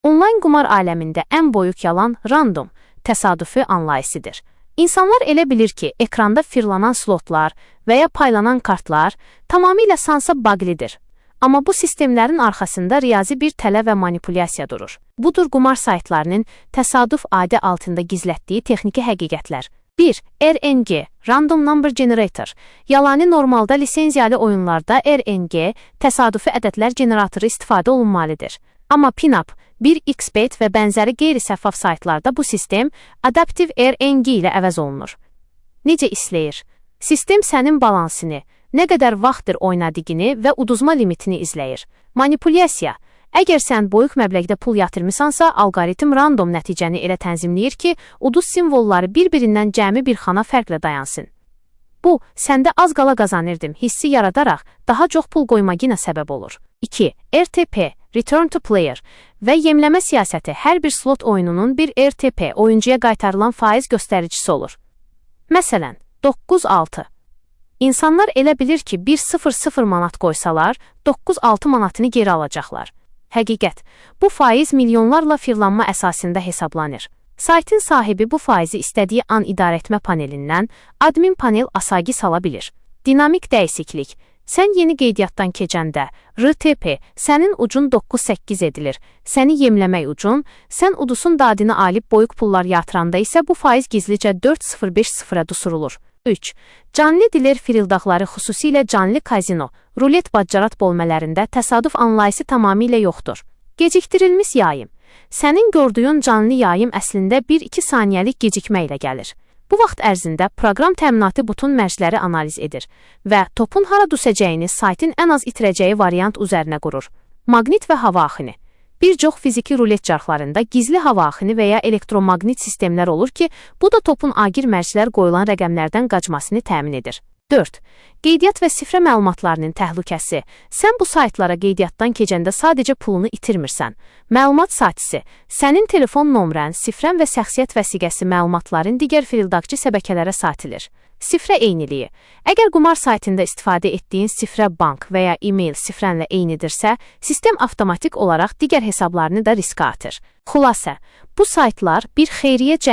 Onlayn qumar aləmində ən böyük yalan random, təsadüfi anlayışıdır. İnsanlar elə bilir ki, ekranda fırlanan slotlar və ya paylanan kartlar tamamilə sansa bağlıdır. Amma bu sistemlərin arxasında riyazi bir tələ və manipulyasiya durur. Budur qumar saytlarının təsadüf adı altında gizlətdiyi texniki həqiqətlər. 1. RNG, Random Number Generator. Yalanı normalda lisenziyalı oyunlarda RNG, təsadüfi ədədlər generatoru istifadə olunmalıdır. Amma Pinup, 1xBet və bənzəri qeyri-səffaf saytlarda bu sistem Adaptive RNG ilə əvəz olunur. Necə işləyir? Sistem sənin balansını, nə qədər vaxtdır oynadığını və uduzma limitini izləyir. Manipulyasiya. Əgər sən böyük məbləğdə pul yatırmısansa, alqoritm random nəticəni elə tənzimləyir ki, uduz simvolları bir-birindən cəmi bir xana fərqlə dayansın. Bu, səndə az qala qazanırdım hissi yaradaraq daha çox pul qoymağına səbəb olur. 2. RTP, Return to Player və yemləmə siyasəti hər bir slot oyununun bir RTP, oyuncuya qaytarılan faiz göstəricisi olur. Məsələn, 9-6. İnsanlar elə bilir ki, 1-0-0 manat qoysalar, 9-6 manatını geri alacaqlar. Həqiqət, bu faiz milyonlarla fırlanma əsasında hesablanır. Saytın sahibi bu faizi istədiyi an idarəetmə panelindən admin panel asagi sala bilir. Dinamik dəyişiklik. Sən yeni qeydiyyatdan keçəndə RTP, sənin ucun 9-8 edilir. Səni yemləmək ucun, sən udusun dadını alıb boyuq pullar yatıranda isə bu faiz gizlicə 4-0-5-0-a dusurulur. 3. Canlı diler firildaqları xüsusilə canlı kazino, rulet baccarat bölmələrində təsadüf anlayışı tamamilə yoxdur. Gecikdirilmiş yayım. Sənin gördüyün canlı yayım əslində 1-2 saniyəlik gecikmə ilə gəlir. Bu vaxt ərzində proqram təminatı bütün mərcləri analiz edir və topun hara düşəcəyini saytın ən az itirəcəyi variant üzərinə qurur. Maqnit və hava axını. Bir çox fiziki rulet çarxlarında gizli hava axını və ya elektromaqnit sistemlər olur ki, bu da topun agir mərclər qoyulan rəqəmlərdən qaçmasını təmin edir. 4. Qeydiyyat və sifrə məlumatlarının təhlükəsi. Sən bu saytlara qeydiyyatdan keçəndə sadəcə pulunu itirmirsən. Məlumat satisi. Sənin telefon nömrən, sifrən və şəxsiyyət vəsiqəsi məlumatların digər firildaqçı şəbəkələrə satilir. Sifrə eyniliyi. Əgər qumar saytında istifadə etdiyin sifrə bank və ya e-mail sifrənlə eynidirsə, sistem avtomatik olaraq digər hesablarını da riskə atır. Xülasə, bu saytlar bir xeyriyyə cəmiyyəti